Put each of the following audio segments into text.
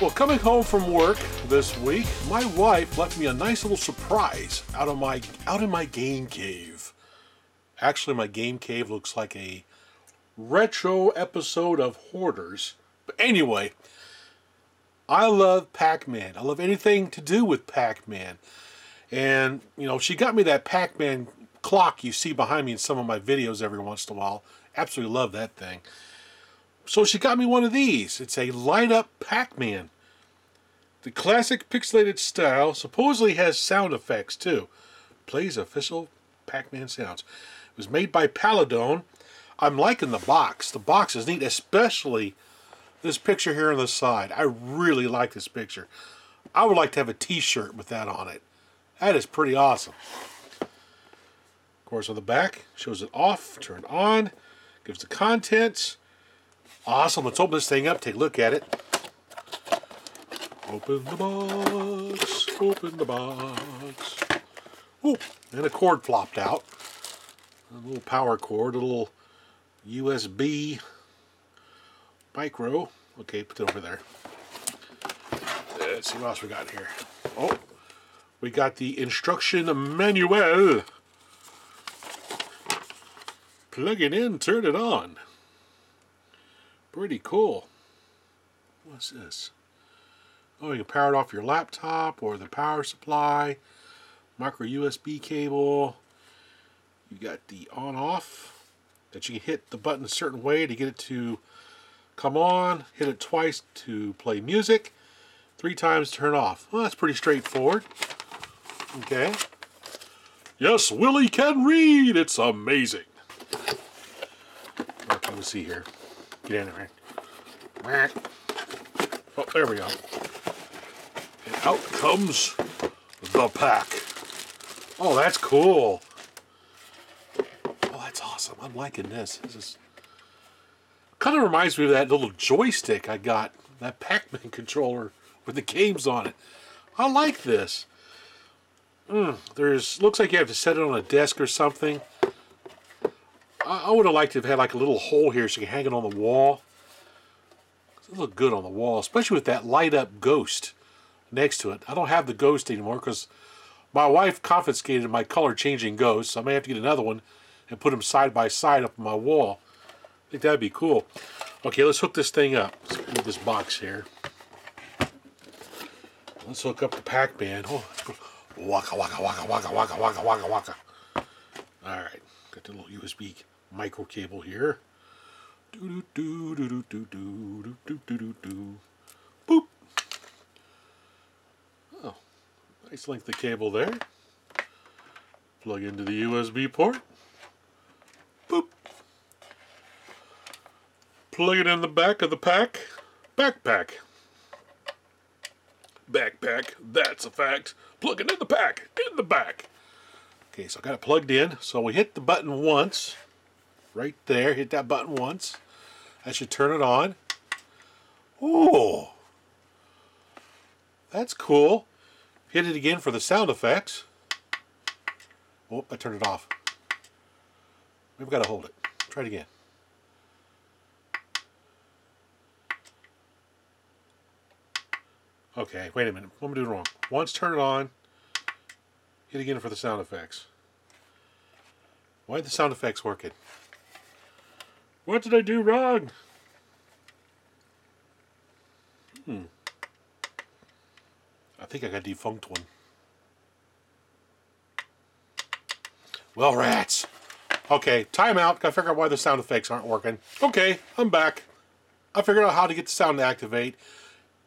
Well, coming home from work this week, my wife left me a nice little surprise out in my game cave. Actually, my game cave looks like a retro episode of Hoarders. But anyway, I love Pac Man. I love anything to do with Pac Man. And, you know, she got me that Pac Man clock you see behind me in some of my videos every once in a while. Absolutely love that thing. So she got me one of these. It's a light up Pac Man. The classic pixelated style supposedly has sound effects too. Plays official Pac Man sounds. It was made by Paladone. I'm liking the box. The box is neat, especially this picture here on the side. I really like this picture. I would like to have a t-shirt with that on it. That is pretty awesome. Of course, on the back, shows it off, turn on, gives the contents. Awesome. Let's open this thing up, take a look at it. Open the box, open the box. Oh, and a cord flopped out. A little power cord, a little USB micro. Okay, put it over there. Let's see what else we got here. Oh, we got the instruction manual. Plug it in, turn it on. Pretty cool. What's this? Oh, you can power it off your laptop or the power supply. Micro USB cable. You got the on-off that you can hit the button a certain way to get it to come on. Hit it twice to play music. 3 times to turn off. Well, that's pretty straightforward. Okay. Yes, Willie can read. It's amazing. Okay, let's see here. Get in there. Oh, there we go. And out comes the pack. Oh, that's cool. Oh, that's awesome. I'm liking this. This is kind of reminds me of that little joystick I got, that Pac Man controller with the games on it. I like this. Looks like you have to set it on a desk or something. I would have liked to have had like a little hole here so you can hang it on the wall. It look good on the wall, especially with that light up ghost next to it. I don't have the ghost anymore because my wife confiscated my color changing ghost, so I may have to get another one and put them side by side up on my wall. I think that'd be cool. Okay, let's hook this thing up. Let's move this box here. Let's hook up the Pac Man. Oh, waka waka waka waka waka waka waka waka. Alright, got the little USB micro cable here. Do do do do do do do do do do. Boop. Oh, nice length of cable there. Plug into the USB port. Boop. Plug it in the back of the backpack. Backpack, that's a fact. Plug it in the pack, in the back. Okay, so I got it plugged in. So we hit the button once. Right there, hit that button once. That should turn it on. Oh, that's cool. Hit it again for the sound effects. Oh, I turned it off. We've got to hold it. Try it again. Okay, wait a minute. What am I doing wrong? Once turn it on. Hit again for the sound effects. Why are the sound effects working? What did I do wrong? I think I got a defunct one. Well, rats. Okay, time out. Gotta figure out why the sound effects aren't working. Okay, I'm back. I figured out how to get the sound to activate.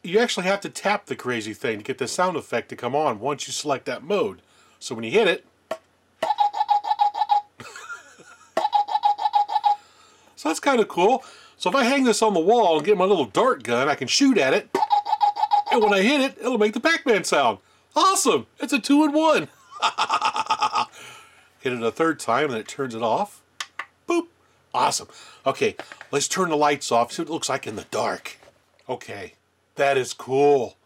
You actually have to tap the crazy thing to get the sound effect to come on once you select that mode. So when you hit it, so that's kind of cool. So if I hang this on the wall and get my little dart gun, I can shoot at it. And when I hit it, it'll make the Pac Man sound. Awesome! It's a 2-in-1. Hit it a third time and then it turns it off. Boop. Awesome. Okay, let's turn the lights off, see what it looks like in the dark. Okay, that is cool.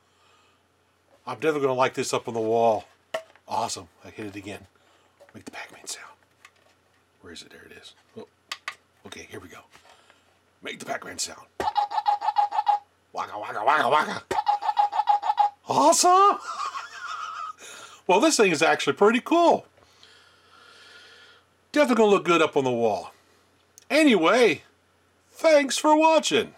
I'm definitely going to like this up on the wall. Awesome. I hit it again. Make the Pac Man sound. Where is it? There it is. Oh. Okay, here we go. Make the Pac Man sound. Waka waka waka waka. Awesome! Well, this thing is actually pretty cool. Definitely gonna look good up on the wall. Anyway, thanks for watching.